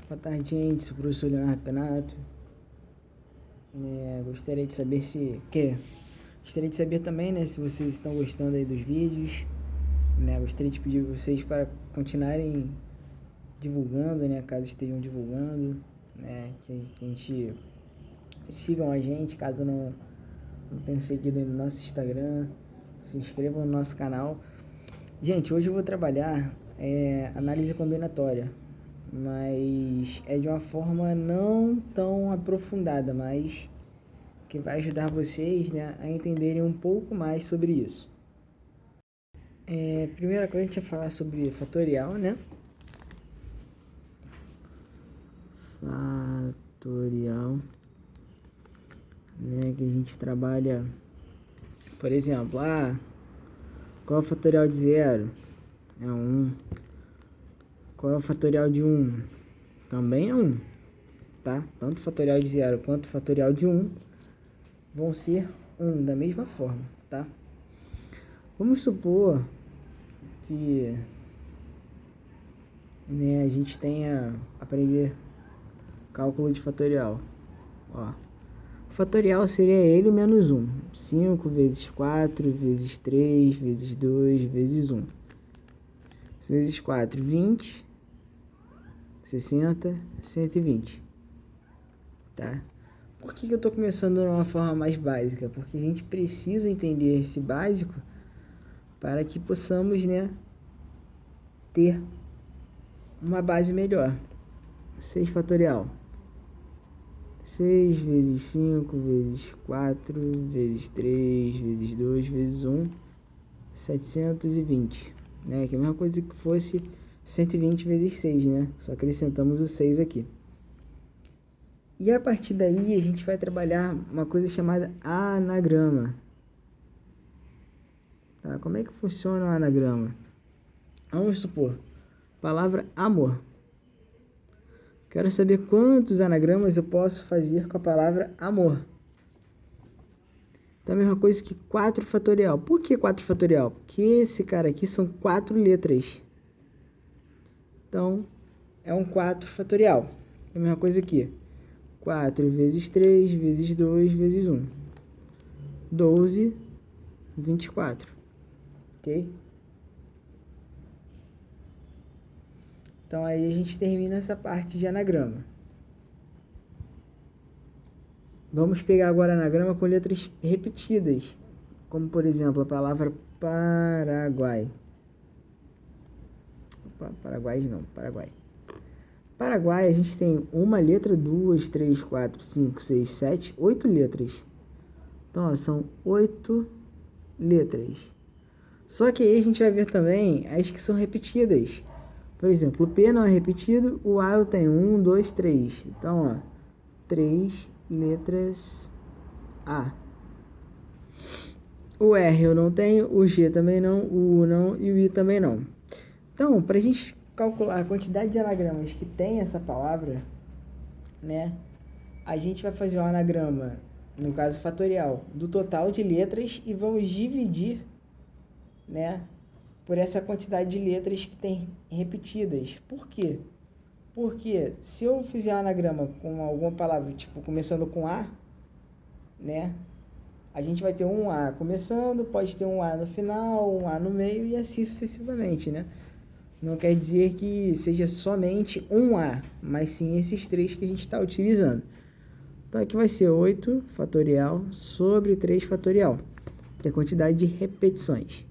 Boa tarde, gente. Sou o professor Leonardo Penato. Gostaria de saber Gostaria de saber também, né, se vocês estão gostando aí dos vídeos. Gostaria de pedir vocês para continuarem divulgando, caso estejam divulgando, que a gente sigam a gente, caso não tenham seguido aí no nosso Instagram, se inscrevam no nosso canal. Gente, hoje eu vou trabalhar análise combinatória, mas é de uma forma não tão aprofundada, mas que vai ajudar vocês, a entenderem um pouco mais sobre isso. Primeira coisa, a gente vai falar sobre fatorial, Fatorial, que a gente trabalha, por exemplo, qual é o fatorial de 0? É 1. Qual é o fatorial de 1? Também é 1, tá? Tanto o fatorial de 0 quanto o fatorial de 1 vão ser 1 da mesma forma, tá? Vamos supor que a gente tenha aprender cálculo de fatorial. O fatorial seria ele menos 1. 5 vezes 4 vezes 3 vezes 2 vezes 1. 6 vezes 4, 20. 60, 120. Tá? Por que eu estou começando de uma forma mais básica? Porque a gente precisa entender esse básico para que possamos, ter uma base melhor. 6 fatorial. 6 vezes 5 vezes 4 vezes 3 vezes 2 vezes 1, 720. Que é a mesma coisa que fosse 120 vezes 6, Só acrescentamos o 6 aqui. E a partir daí a gente vai trabalhar uma coisa chamada anagrama. Tá? Como é que funciona o anagrama? Vamos supor, palavra amor. Quero saber quantos anagramas eu posso fazer com a palavra amor. Então, a mesma coisa que 4 fatorial. Por que 4 fatorial? Porque esse cara aqui são 4 letras. Então, é um 4 fatorial. É a mesma coisa aqui. 4 vezes 3 vezes 2 vezes 1. 12, 24. Ok? Então, aí a gente termina essa parte de anagrama. Vamos pegar agora anagrama com letras repetidas. Como, por exemplo, a palavra Paraguai. Paraguai. Paraguai, a gente tem uma letra, 2, 3, 4, 5, 6, 7, 8 letras. Então, são 8 letras. Só que aí a gente vai ver também as que são repetidas. Por exemplo, o P não é repetido, o A eu tenho 1, 2, 3. Então, 3 letras A. O R eu não tenho, o G também não, o U não e o I também não. Então, para a gente calcular a quantidade de anagramas que tem essa palavra, a gente vai fazer o anagrama, no caso fatorial, do total de letras e vamos dividir, por essa quantidade de letras que tem repetidas. Por quê? Porque se eu fizer um anagrama com alguma palavra, tipo, começando com A, a gente vai ter um A começando, pode ter um A no final, um A no meio e assim sucessivamente, Não quer dizer que seja somente um A, mas sim esses 3 que a gente está utilizando. Então, aqui vai ser 8 fatorial sobre 3 fatorial, que é a quantidade de repetições.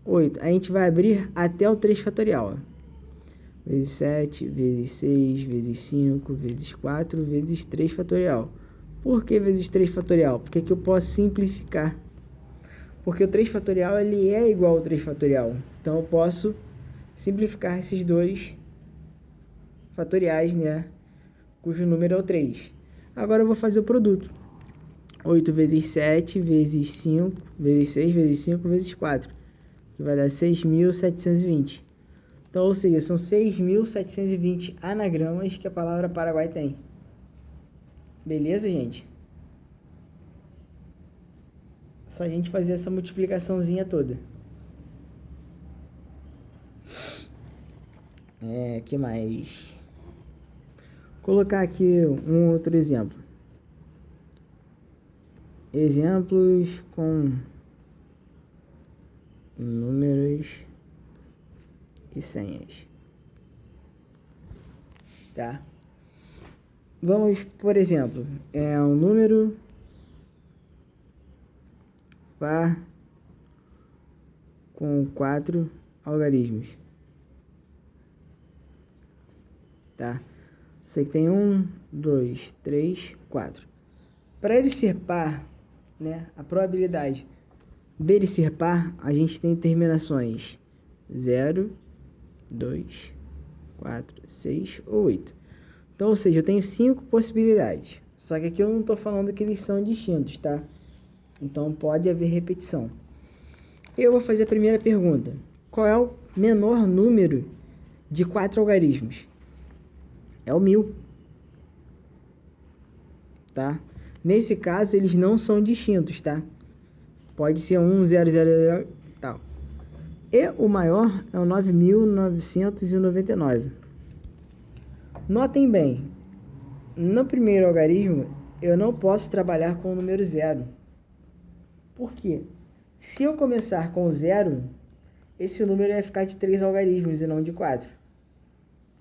8. A gente vai abrir até o 3 fatorial. Vezes 7, vezes 6, vezes 5, vezes 4, vezes 3 fatorial. Por que vezes 3 fatorial? Porque aqui eu posso simplificar. Porque o 3 fatorial ele é igual ao 3 fatorial. Então, eu posso simplificar esses 2 fatoriais, cujo número é o 3. Agora eu vou fazer o produto. 8 vezes 7, vezes 5, vezes 6, vezes 5, vezes 4. Que vai dar 6.720. Então, ou seja, são 6.720 anagramas que a palavra Paraguai tem. Beleza, gente? Só a gente fazer essa multiplicaçãozinha toda. Que mais? colocar aqui um outro exemplo. Exemplos com números e senhas. Tá? Vamos, por exemplo, um número par com 4 algarismos. Tá? Você tem 1, 2, 3, 4. Para ele ser par, né, a probabilidade dele ser par, a gente tem terminações 0, 2, 4, 6 ou 8. Então, ou seja, eu tenho 5 possibilidades. Só que aqui eu não estou falando que eles são distintos, tá? Então, pode haver repetição. Eu vou fazer a primeira pergunta. Qual é o menor número de 4 algarismos? É o 1000. Tá? Nesse caso, eles não são distintos, tá? Pode ser 1, 0, 0, 0, tal. E o maior é o 9.999. Notem bem, no primeiro algarismo, eu não posso trabalhar com o número 0. Por quê? Se eu começar com o 0, esse número vai ficar de 3 algarismos e não de 4.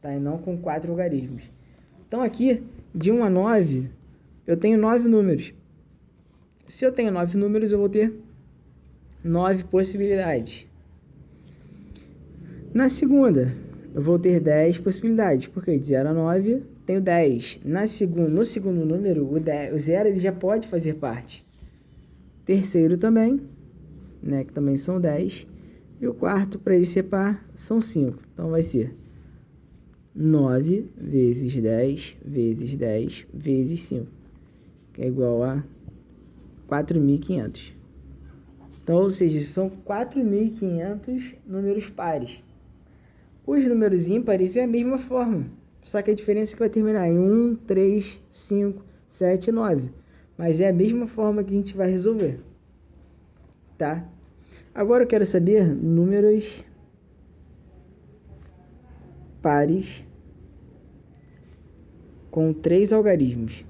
Tá? E não com 4 algarismos. Então aqui, de 1 a 9, eu tenho 9 números. Se eu tenho 9 números, eu vou ter 9 possibilidades. Na segunda, eu vou ter 10 possibilidades, porque de 0 a 9, tenho 10. No segundo número, o 0 ele já pode fazer parte. Terceiro também, né, que também são 10. E o quarto, para ele ser par, são 5. Então, vai ser 9 vezes 10 vezes 10 vezes 5, que é igual a 4.500. Então, ou seja, são 4.500 números pares. Os números ímpares é a mesma forma, só que a diferença é que vai terminar em 1, 3, 5, 7 e 9. Mas é a mesma forma que a gente vai resolver. Tá? Agora eu quero saber números pares com 3 algarismos.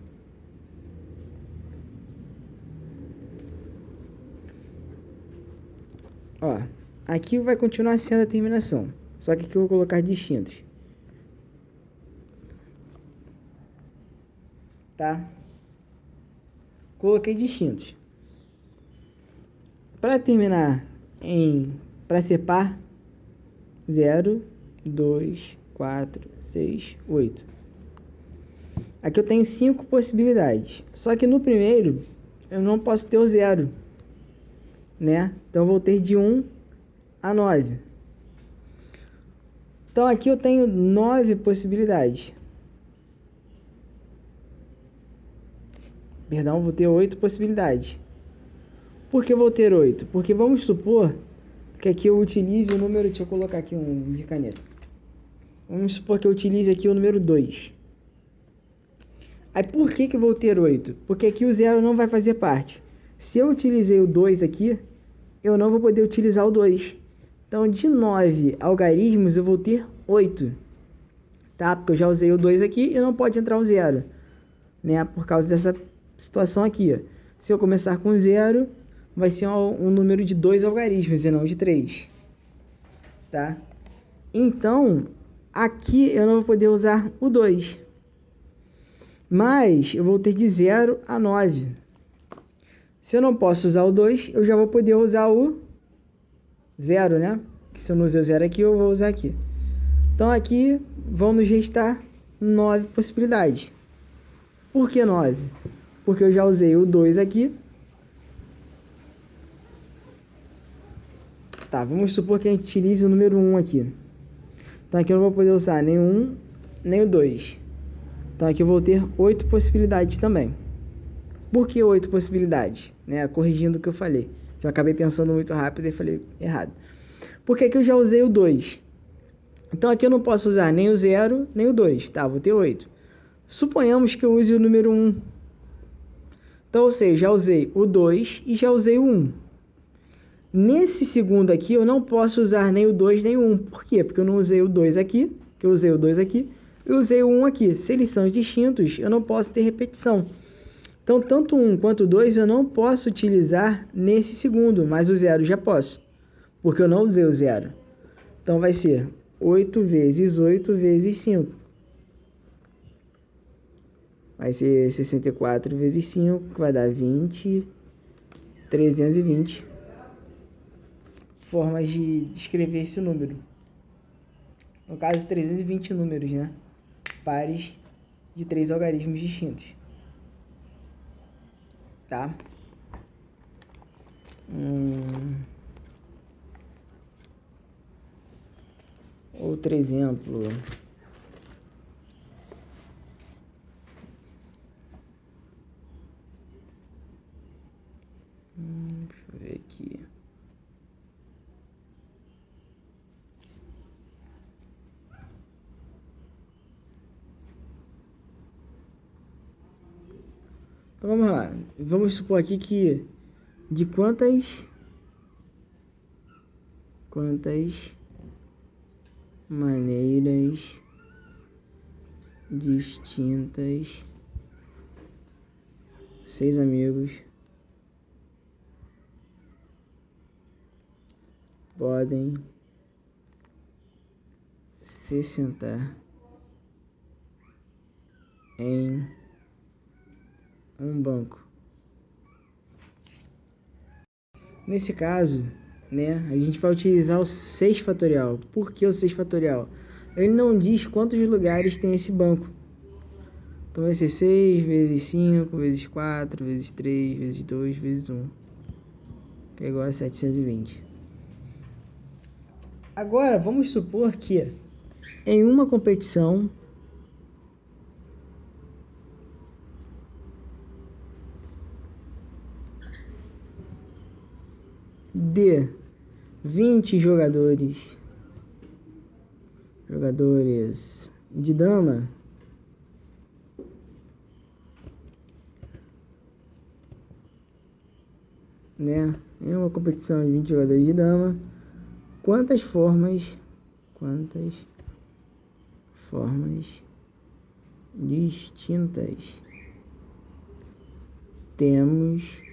Ó, aqui vai continuar sendo a terminação, só que aqui eu vou colocar distintos. Tá? Coloquei distintos. Para terminar para ser par, 0, 2, 4, 6, 8. Aqui eu tenho 5 possibilidades. Só que no primeiro, eu não posso ter o 0. Né? Então, eu vou ter de 1 a 9. Então, aqui eu tenho 9 possibilidades. Perdão, vou ter 8 possibilidades. Por que eu vou ter 8? Porque vamos supor que aqui eu utilize o número... Deixa eu colocar aqui um de caneta. Vamos supor que eu utilize aqui o número 2. Aí, por que eu vou ter 8? Porque aqui o 0 não vai fazer parte. Se eu utilizei o 2 aqui, eu não vou poder utilizar o 2. Então, de 9 algarismos, eu vou ter 8. Tá? Porque eu já usei o 2 aqui e não pode entrar o 0. Né? Por causa dessa situação aqui. Ó. Se eu começar com 0, vai ser um número de 2 algarismos e não de 3. Tá? Então, aqui eu não vou poder usar o 2. Mas eu vou ter de 0 a 9. Se eu não posso usar o 2, eu já vou poder usar o 0, né? Que se eu não usei o 0 aqui, eu vou usar aqui. Então, aqui vão nos restar 9 possibilidades. Por que 9? Porque eu já usei o 2 aqui. Tá, vamos supor que a gente utilize o número 1 aqui. Então, aqui eu não vou poder usar nem o 1, nem o 2. Então, aqui eu vou ter 8 possibilidades também. Por que 8 possibilidades? Né? Corrigindo o que eu falei. Eu acabei pensando muito rápido e falei errado. Porque aqui eu já usei o 2. Então, aqui eu não posso usar nem o 0, nem o 2. Tá, vou ter 8. Suponhamos que eu use o número 1. Então, ou seja, já usei o 2 e já usei o 1. Nesse segundo aqui, eu não posso usar nem o 2 nem o 1. Por quê? Porque eu não usei o 2 aqui, que eu usei o 2 aqui, eu usei o 1 aqui. Se eles são distintos, eu não posso ter repetição. Então, tanto 1 quanto 2 eu não posso utilizar nesse segundo, mas o 0 já posso, porque eu não usei o 0. Então, vai ser 8 vezes 8 vezes 5. Vai ser 64 vezes 5, que vai dar 20, 320 formas de escrever esse número. No caso, 320 números, né? Pares de 3 algarismos distintos. Tá? Outro exemplo. Deixa eu ver aqui. Então vamos lá. Vamos supor aqui que de quantas maneiras distintas 6 amigos podem se sentar em um banco. Nesse caso, né, a gente vai utilizar o 6 fatorial. Por que o 6 fatorial? Ele não diz quantos lugares tem esse banco. Então vai ser 6 vezes 5 vezes 4 vezes 3 vezes 2 vezes 1, que é igual a 720. Agora, vamos supor que em uma competição de 20 jogadores de dama, né? Em uma competição de 20 jogadores de dama, quantas formas distintas temos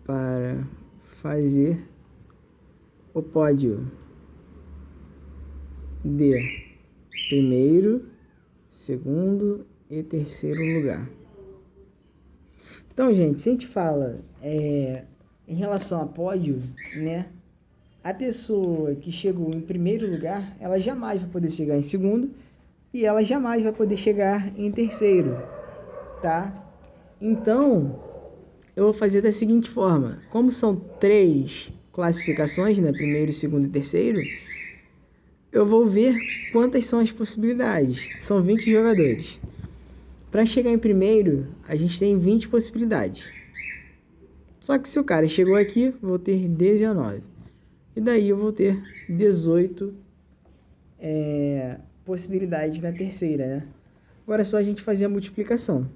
para fazer o pódio de primeiro, segundo e terceiro lugar? Então, gente, se a gente fala em relação a pódio, né? A pessoa que chegou em primeiro lugar, ela jamais vai poder chegar em segundo e ela jamais vai poder chegar em terceiro, tá? Então, eu vou fazer da seguinte forma. Como são 3 classificações, né? Primeiro, segundo e terceiro, eu vou ver quantas são as possibilidades. São 20 jogadores. Para chegar em primeiro, a gente tem 20 possibilidades. Só que se o cara chegou aqui, vou ter 19. E daí eu vou ter 18 possibilidades na terceira, né? Agora é só a gente fazer a multiplicação.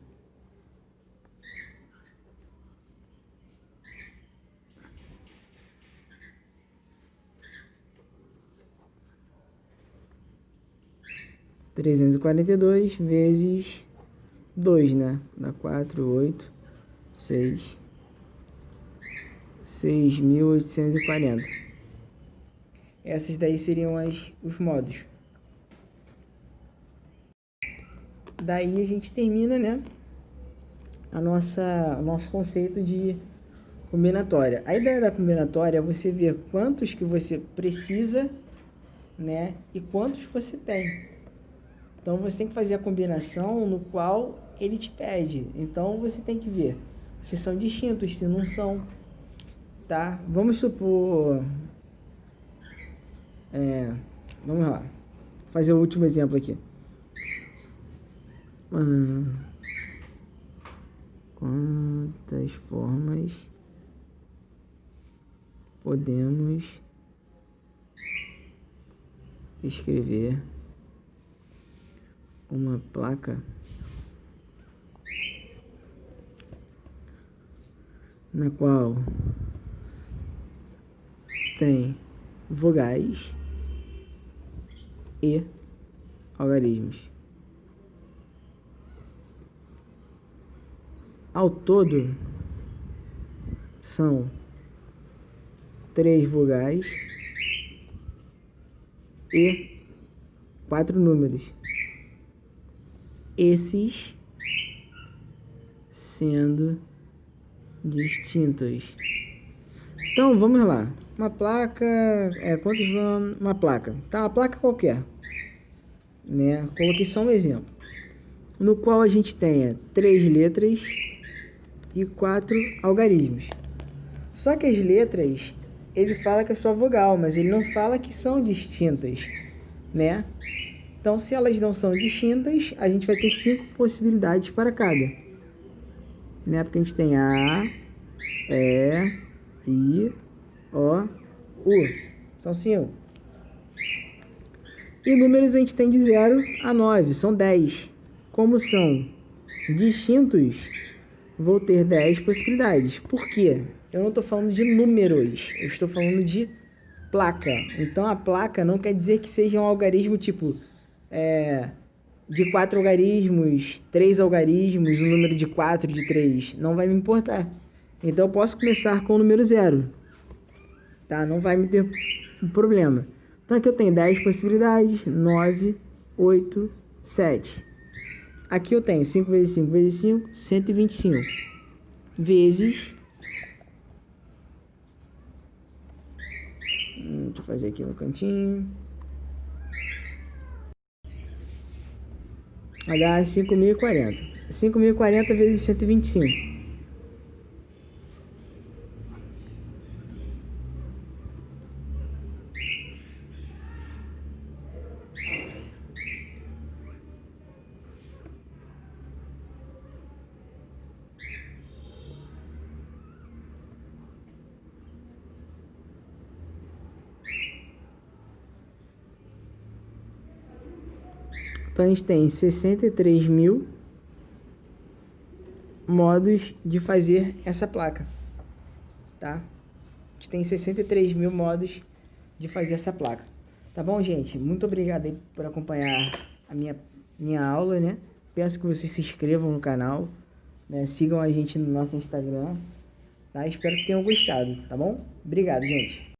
(342) vezes 2, né? Dá 4, 8, 6. 6.840. Essas daí seriam os modos. Daí a gente termina, né, o nosso conceito de combinatória. A ideia da combinatória é você ver quantos que você precisa, né, e quantos você tem. Então você tem que fazer a combinação no qual ele te pede. Então você tem que ver se são distintos, se não são, tá? Vamos supor... vamos lá. Fazer o último exemplo aqui. Quantas formas podemos escrever uma placa na qual tem vogais e algarismos. Ao todo, são 3 vogais e 4 números. Esses sendo distintos. Então, vamos lá. Uma placa, quantos vão? Uma placa, tá? Uma placa qualquer, né? Coloquei só um exemplo, no qual a gente tenha 3 letras e 4 algarismos. Só que as letras, ele fala que é só vogal, mas ele não fala que são distintas, né? Então, se elas não são distintas, a gente vai ter 5 possibilidades para cada, né? Porque a gente tem A, E, I, O, U. São 5. E números a gente tem de 0 a 9, são 10. Como são distintos, vou ter 10 possibilidades. Por quê? Eu não estou falando de números, eu estou falando de placa. Então, a placa não quer dizer que seja um algarismo tipo de 4 algarismos, 3 algarismos, um número de 4, de 3. Não vai me importar. Então, eu posso começar com o número 0. Tá? Não vai me ter um problema. Então, aqui eu tenho 10 possibilidades. 9, 8, 7. Aqui eu tenho 5 vezes 5 vezes 5, 125. Vezes... deixa eu fazer aqui no cantinho. Vai dar 5.040. 5.040 vezes 125. Então, a gente tem 63 mil modos de fazer essa placa, tá? A gente tem 63 mil modos de fazer essa placa. Tá bom, gente? Muito obrigado aí por acompanhar a minha aula, né? Peço que vocês se inscrevam no canal, né? Sigam a gente no nosso Instagram, tá? Espero que tenham gostado, tá bom? Obrigado, gente.